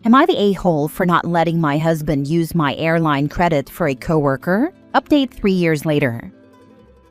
Am I the a-hole for not letting my husband use my airline credit for a coworker? Update 3 years later.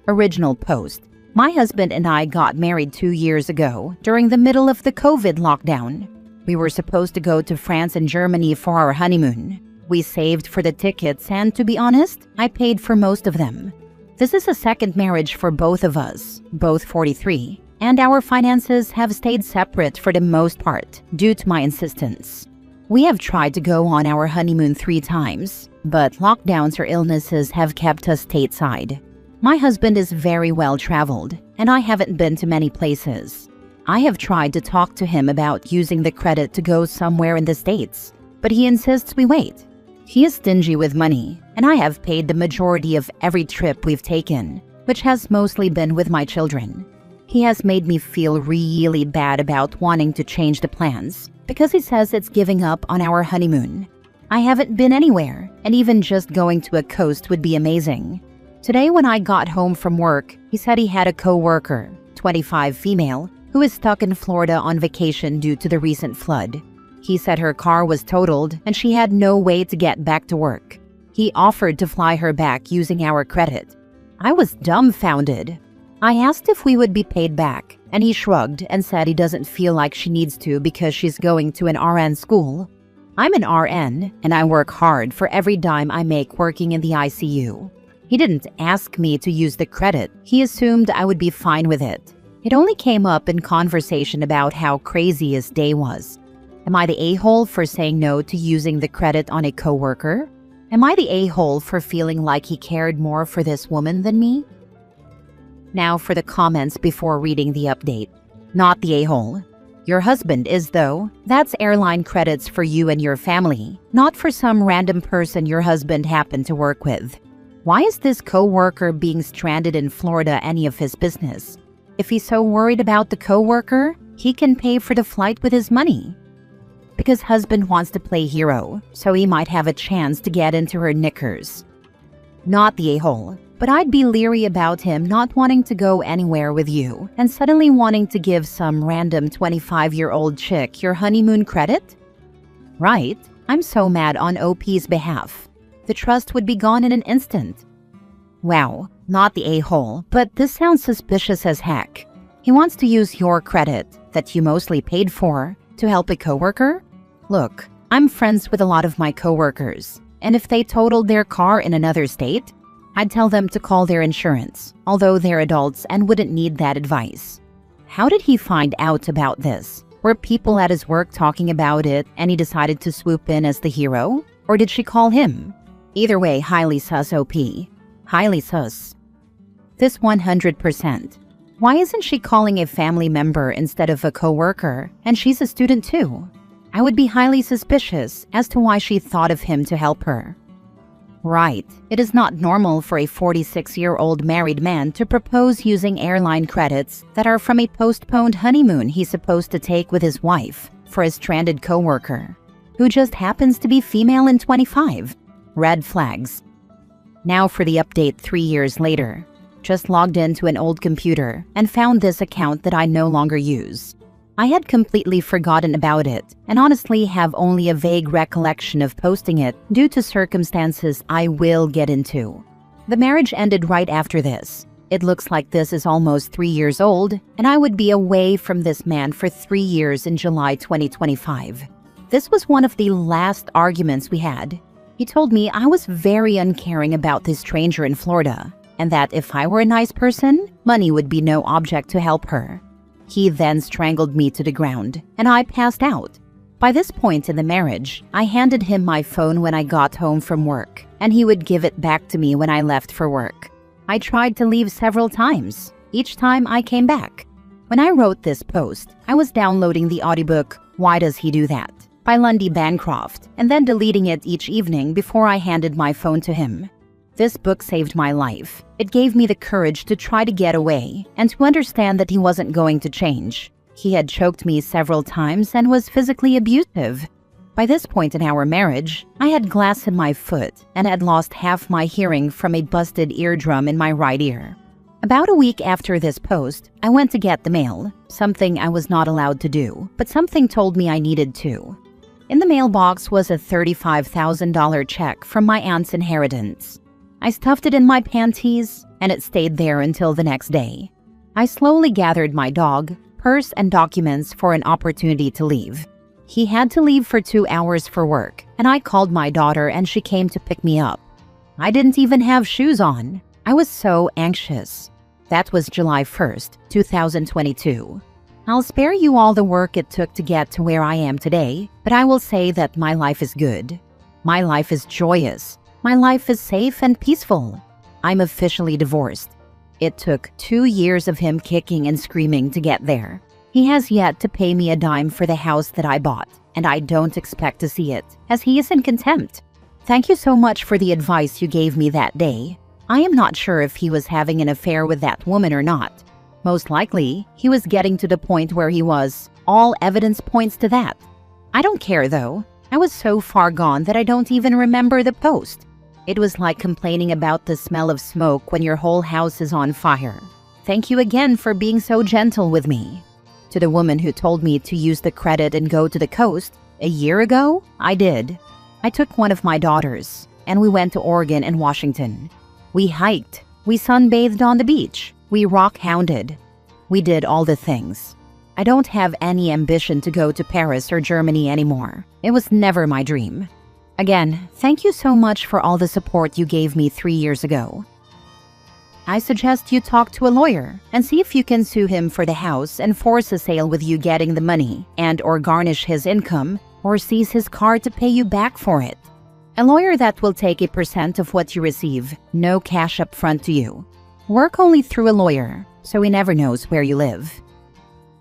Original post. My husband and I got married 2 years ago during the middle of the COVID lockdown. We were supposed to go to France and Germany for our honeymoon. We saved for the tickets and, to be honest, I paid for most of them. This is a second marriage for both of us, both 43, and our finances have stayed separate for the most part due to my insistence. We have tried to go on our honeymoon 3 times, but lockdowns or illnesses have kept us stateside. My husband is very well traveled, and I haven't been to many places. I have tried to talk to him about using the credit to go somewhere in the States, but he insists we wait. He is stingy with money, and I have paid the majority of every trip we've taken, which has mostly been with my children. He has made me feel really bad about wanting to change the plans, because he says it's giving up on our honeymoon. I haven't been anywhere, and even just going to a coast would be amazing. Today when I got home from work, he said he had a coworker, 25 female, who is stuck in Florida on vacation due to the recent flood. He said her car was totaled and she had no way to get back to work. He offered to fly her back using our credit. I was dumbfounded. I asked if we would be paid back, and he shrugged and said he doesn't feel like she needs to because she's going to an RN school. I'm an RN, and I work hard for every dime I make working in the ICU. He didn't ask me to use the credit. He assumed I would be fine with it. It only came up in conversation about how crazy his day was. Am I the a-hole for saying no to using the credit on a coworker? Am I the a-hole for feeling like he cared more for this woman than me? Now for the comments before reading the update. Not the a-hole. Your husband is, though. That's airline credits for you and your family, not for some random person your husband happened to work with. Why is this coworker being stranded in Florida any of his business? If he's so worried about the coworker, he can pay for the flight with his money. Because husband wants to play hero, so he might have a chance to get into her knickers. Not the a-hole, but I'd be leery about him not wanting to go anywhere with you and suddenly wanting to give some random 25-year-old chick your honeymoon credit? Right, I'm so mad on OP's behalf. The trust would be gone in an instant. Wow, not the a-hole, but this sounds suspicious as heck. He wants to use your credit, that you mostly paid for, to help a coworker? Look, I'm friends with a lot of my coworkers, and if they totaled their car in another state, I'd tell them to call their insurance, although they're adults and wouldn't need that advice. How did he find out about this? Were people at his work talking about it and he decided to swoop in as the hero? Or did she call him? Either way, highly sus OP. Highly sus. This 100%. Why isn't she calling a family member instead of a coworker? And she's a student too. I would be highly suspicious as to why she thought of him to help her. Right, it is not normal for a 46-year-old married man to propose using airline credits that are from a postponed honeymoon he's supposed to take with his wife for a stranded coworker, who just happens to be female and 25. Red flags. Now for the update 3 years later. Just logged into an old computer and found this account that I no longer use. I had completely forgotten about it and honestly have only a vague recollection of posting it due to circumstances I will get into. The marriage ended right after this. It looks like this is almost 3 years old, and I would be away from this man for 3 years in July 2025. This was one of the last arguments we had. He told me I was very uncaring about this stranger in Florida, and that if I were a nice person, money would be no object to help her. He then strangled me to the ground, and I passed out. By this point in the marriage, I handed him my phone when I got home from work, and he would give it back to me when I left for work. I tried to leave several times. Each time I came back. When I wrote this post, I was downloading the audiobook Why Does He Do That? By Lundy Bancroft, and then deleting it each evening before I handed my phone to him. This book saved my life. It gave me the courage to try to get away and to understand that he wasn't going to change. He had choked me several times and was physically abusive. By this point in our marriage, I had glass in my foot and had lost half my hearing from a busted eardrum in my right ear. About a week after this post, I went to get the mail, something I was not allowed to do, but something told me I needed to. In the mailbox was a $35,000 check from my aunt's inheritance. I stuffed it in my panties, and it stayed there until the next day. I slowly gathered my dog, purse, and documents for an opportunity to leave. He had to leave for 2 hours for work, and I called my daughter and she came to pick me up. I didn't even have shoes on. I was so anxious. That was July 1st, 2022. I'll spare you all the work it took to get to where I am today, but I will say that my life is good. My life is joyous. My life is safe and peaceful. I'm officially divorced. It took 2 years of him kicking and screaming to get there. He has yet to pay me a dime for the house that I bought, and I don't expect to see it, as he is in contempt. Thank you so much for the advice you gave me that day. I am not sure if he was having an affair with that woman or not. Most likely, he was getting to the point where he was. All evidence points to that. I don't care though. I was so far gone that I don't even remember the post. It was like complaining about the smell of smoke when your whole house is on fire. Thank you again for being so gentle with me. To the woman who told me to use the credit and go to the coast, a year ago, I did. I took one of my daughters, and we went to Oregon and Washington. We hiked, we sunbathed on the beach, we rock-hounded. We did all the things. I don't have any ambition to go to Paris or Germany anymore. It was never my dream. Again, thank you so much for all the support you gave me 3 years ago. I suggest you talk to a lawyer and see if you can sue him for the house and force a sale with you getting the money and or garnish his income or seize his car to pay you back for it. A lawyer that will take a % of what you receive, no cash up front to you. Work only through a lawyer, so he never knows where you live.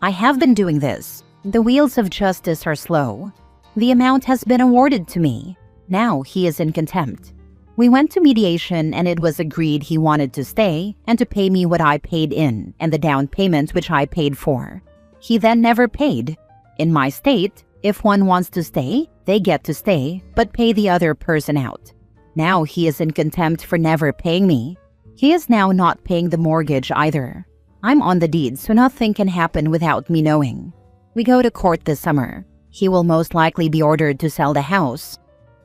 I have been doing this. The wheels of justice are slow. The amount has been awarded to me. Now he is in contempt. We went to mediation and it was agreed he wanted to stay and to pay me what I paid in and the down payment which I paid for. He then never paid. In my state, if one wants to stay, they get to stay, but pay the other person out. Now he is in contempt for never paying me. He is now not paying the mortgage either. I'm on the deed, so nothing can happen without me knowing. We go to court this summer. He will most likely be ordered to sell the house.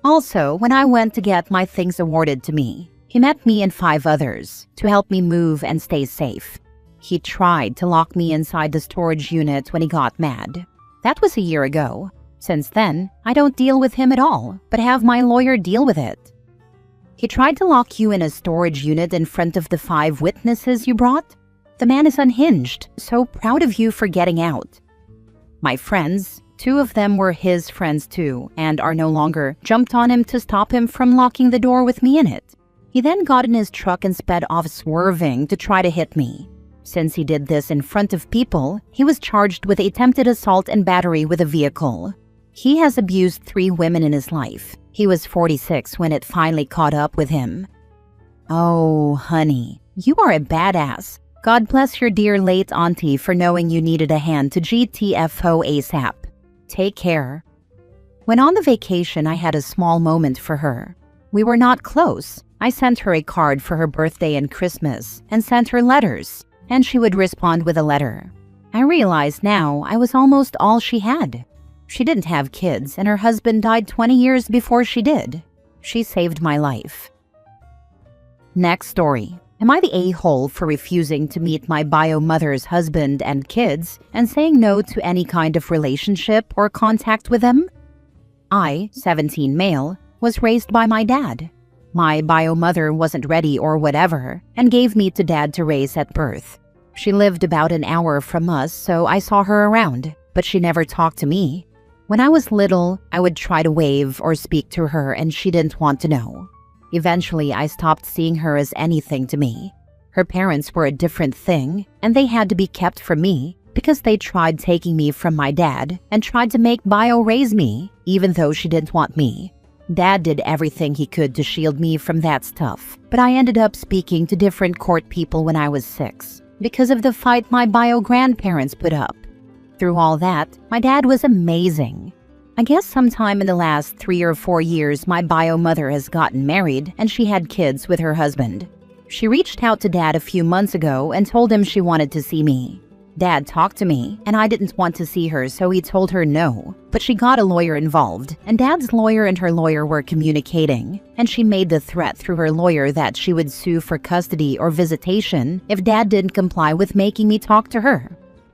Also, when I went to get my things awarded to me, he met me and 5 others to help me move and stay safe. He tried to lock me inside the storage unit when he got mad. That was a year ago. Since then, I don't deal with him at all, but have my lawyer deal with it. He tried to lock you in a storage unit in front of the 5 witnesses you brought. The man is unhinged, so proud of you for getting out. My friends, 2 of them were his friends too, and are no longer, jumped on him to stop him from locking the door with me in it. He then got in his truck and sped off swerving to try to hit me. Since he did this in front of people, he was charged with attempted assault and battery with a vehicle. He has abused 3 women in his life. He was 46 when it finally caught up with him. Oh, honey, you are a badass. God bless your dear late auntie for knowing you needed a hand to GTFO ASAP. Take care. When on the vacation, I had a small moment for her. We were not close. I sent her a card for her birthday and Christmas and sent her letters, and she would respond with a letter. I realize now I was almost all she had. She didn't have kids, and her husband died 20 years before she did. She saved my life. Next story. Am I the a-hole for refusing to meet my bio mother's husband and kids and saying no to any kind of relationship or contact with them? I, 17 male, was raised by my dad. My bio mother wasn't ready or whatever and gave me to dad to raise at birth. She lived about an hour from us, so I saw her around, but she never talked to me. When I was little, I would try to wave or speak to her and she didn't want to know. Eventually, I stopped seeing her as anything to me. Her parents were a different thing, and they had to be kept from me because they tried taking me from my dad and tried to make bio raise me, even though she didn't want me. Dad did everything he could to shield me from that stuff, but I ended up speaking to different court people when I was 6 because of the fight my bio grandparents put up. Through all that, my dad was amazing. I guess sometime in the last 3 or 4 years, my bio mother has gotten married and she had kids with her husband. She reached out to dad a few months ago and told him she wanted to see me. Dad talked to me, and I didn't want to see her, so he told her no. But she got a lawyer involved, and Dad's lawyer and her lawyer were communicating, and she made the threat through her lawyer that she would sue for custody or visitation if Dad didn't comply with making me talk to her.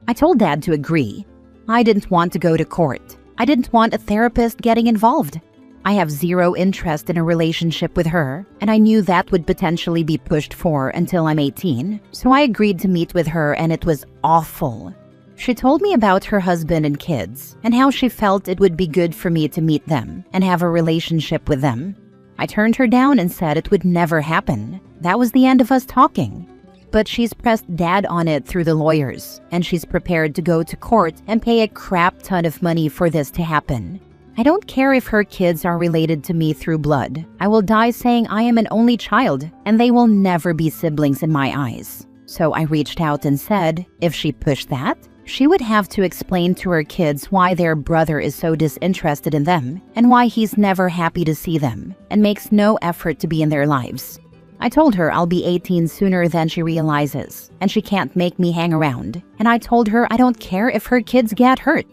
I told Dad to agree. I didn't want to go to court. I didn't want a therapist getting involved. I have zero interest in a relationship with her, and I knew that would potentially be pushed for until I'm 18, so I agreed to meet with her, and it was awful. She told me about her husband and kids, and how she felt it would be good for me to meet them and have a relationship with them. I turned her down and said it would never happen. That was the end of us talking. But she's pressed Dad on it through the lawyers, and she's prepared to go to court and pay a crap ton of money for this to happen. I don't care if her kids are related to me through blood. I will die saying I am an only child, and they will never be siblings in my eyes. So I reached out and said, if she pushed that, she would have to explain to her kids why their brother is so disinterested in them, and why he's never happy to see them, and makes no effort to be in their lives. I told her I'll be 18 sooner than she realizes, and she can't make me hang around. And I told her I don't care if her kids get hurt.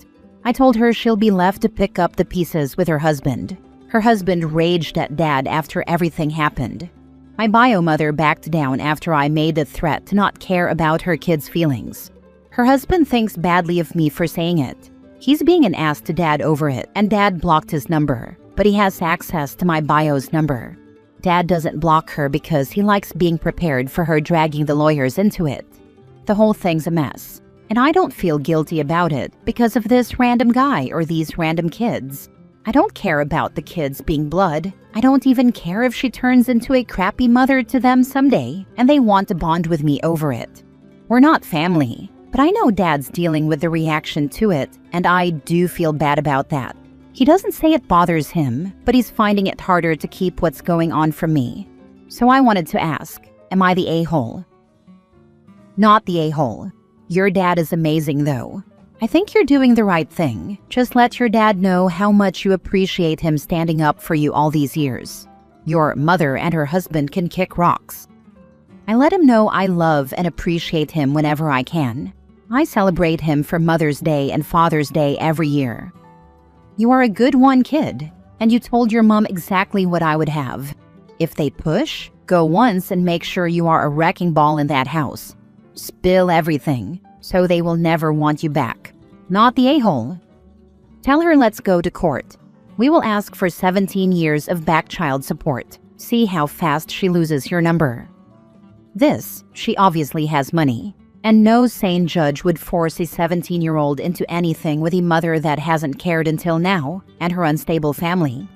I told her she'll be left to pick up the pieces with her husband. Her husband raged at Dad after everything happened. My bio mother backed down after I made the threat to not care about her kids' feelings. Her husband thinks badly of me for saying it. He's being an ass to Dad over it, and Dad blocked his number, but he has access to my bio's number. Dad doesn't block her because he likes being prepared for her dragging the lawyers into it. The whole thing's a mess. And I don't feel guilty about it because of this random guy or these random kids. I don't care about the kids being blood. I don't even care if she turns into a crappy mother to them someday and they want to bond with me over it. We're not family, but I know Dad's dealing with the reaction to it, and I do feel bad about that. He doesn't say it bothers him, but he's finding it harder to keep what's going on from me. So I wanted to ask, am I the a-hole? Not the a-hole. Your dad is amazing, though. I think you're doing the right thing. Just let your dad know how much you appreciate him standing up for you all these years. Your mother and her husband can kick rocks. I let him know I love and appreciate him whenever I can. I celebrate him for Mother's Day and Father's Day every year. You are a good one, kid, and you told your mom exactly what I would have. If they push, go once and make sure you are a wrecking ball in that house. Spill everything, so they will never want you back. Not the a-hole. Tell her let's go to court. We will ask for 17 years of back child support. See how fast she loses your number. This, she obviously has money. And no sane judge would force a 17-year-old into anything with a mother that hasn't cared until now, and her unstable family.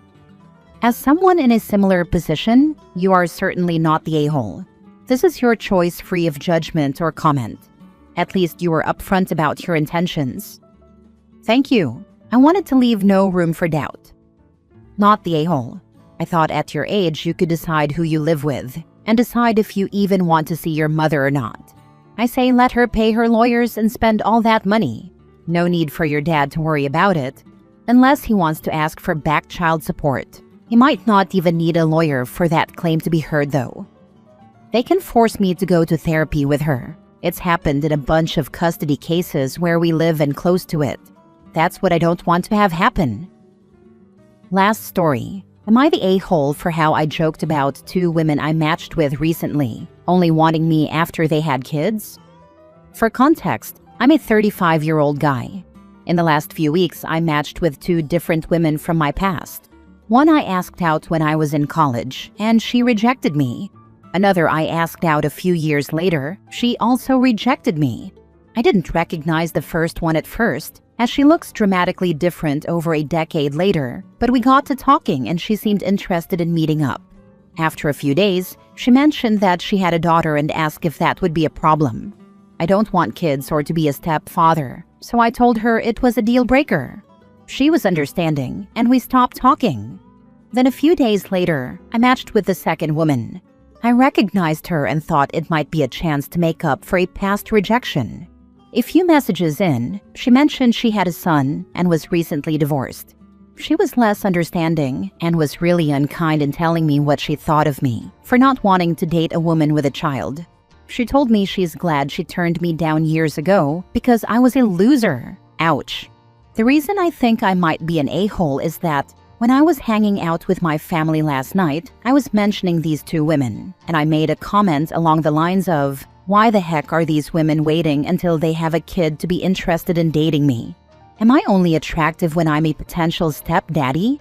As someone in a similar position, you are certainly not the a-hole. This is your choice free of judgment or comment. At least you were upfront about your intentions. Thank you. I wanted to leave no room for doubt. Not the a-hole. I thought at your age you could decide who you live with, and decide if you even want to see your mother or not. I say let her pay her lawyers and spend all that money. No need for your dad to worry about it, unless he wants to ask for back child support. He might not even need a lawyer for that claim to be heard, though. They can force me to go to therapy with her. It's happened in a bunch of custody cases where we live and close to it. That's what I don't want to have happen. Last story. Am I the a-hole for how I joked about 2 women I matched with recently, only wanting me after they had kids? For context, I'm a 35-year-old guy. In the last few weeks, I matched with 2 different women from my past. One I asked out when I was in college, and she rejected me. Another I asked out a few years later. She also rejected me. I didn't recognize the first one at first, as she looks dramatically different over a decade later, but we got to talking and she seemed interested in meeting up. After a few days, she mentioned that she had a daughter and asked if that would be a problem. I don't want kids or to be a stepfather, so I told her it was a deal breaker. She was understanding, and we stopped talking. Then a few days later, I matched with the second woman. I recognized her and thought it might be a chance to make up for a past rejection. A few messages in, she mentioned she had a son and was recently divorced. She was less understanding and was really unkind in telling me what she thought of me for not wanting to date a woman with a child. She told me she's glad she turned me down years ago because I was a loser. Ouch. The reason I think I might be an a-hole is that when I was hanging out with my family last night, I was mentioning these two women, and I made a comment along the lines of, why the heck are these women waiting until they have a kid to be interested in dating me? Am I only attractive when I'm a potential stepdaddy?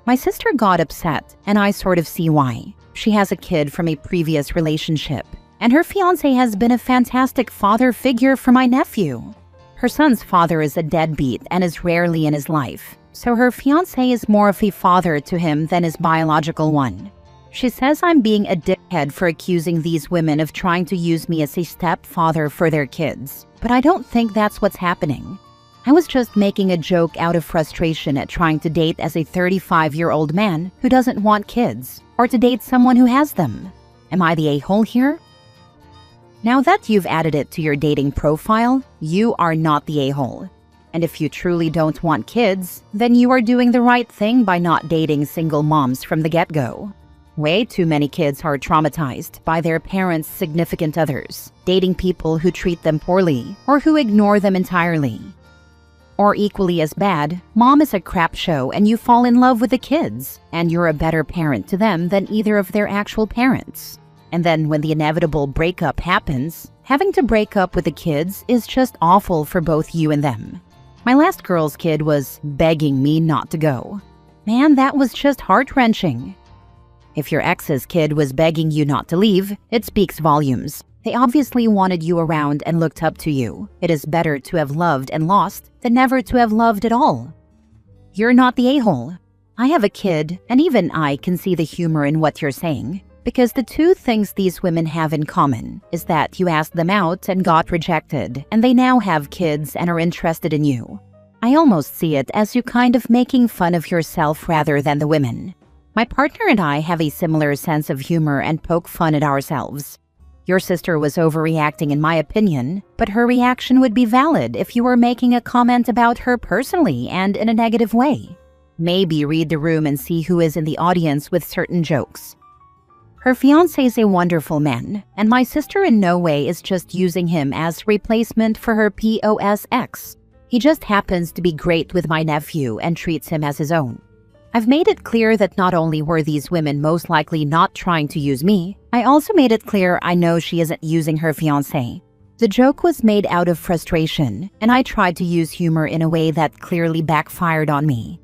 My sister got upset, and I sort of see why. She has a kid from a previous relationship, and her fiancé has been a fantastic father figure for my nephew. Her son's father is a deadbeat and is rarely in his life, so her fiancé is more of a father to him than his biological one. She says I'm being a dickhead for accusing these women of trying to use me as a stepfather for their kids, but I don't think that's what's happening. I was just making a joke out of frustration at trying to date as a 35-year-old man who doesn't want kids, or to date someone who has them. Am I the a-hole here? Now that you've added it to your dating profile, you are not the a-hole. And if you truly don't want kids, then you are doing the right thing by not dating single moms from the get-go. Way too many kids are traumatized by their parents' significant others, dating people who treat them poorly or who ignore them entirely. Or equally as bad, mom is a crap show and you fall in love with the kids, and you're a better parent to them than either of their actual parents. And then when the inevitable breakup happens, having to break up with the kids is just awful for both you and them. My last girl's kid was begging me not to go. Man, that was just heart-wrenching. If your ex's kid was begging you not to leave, it speaks volumes. They obviously wanted you around and looked up to you. It is better to have loved and lost than never to have loved at all. You're not the a-hole. I have a kid, and even I can see the humor in what you're saying. Because the two things these women have in common is that you asked them out and got rejected, and they now have kids and are interested in you. I almost see it as you kind of making fun of yourself rather than the women. My partner and I have a similar sense of humor and poke fun at ourselves. Your sister was overreacting in my opinion, but her reaction would be valid if you were making a comment about her personally and in a negative way. Maybe read the room and see who is in the audience with certain jokes. Her fiancé is a wonderful man, and my sister in no way is just using him as replacement for her POS ex. He just happens to be great with my nephew and treats him as his own. I've made it clear that not only were these women most likely not trying to use me, I also made it clear I know she isn't using her fiancé. The joke was made out of frustration, and I tried to use humor in a way that clearly backfired on me.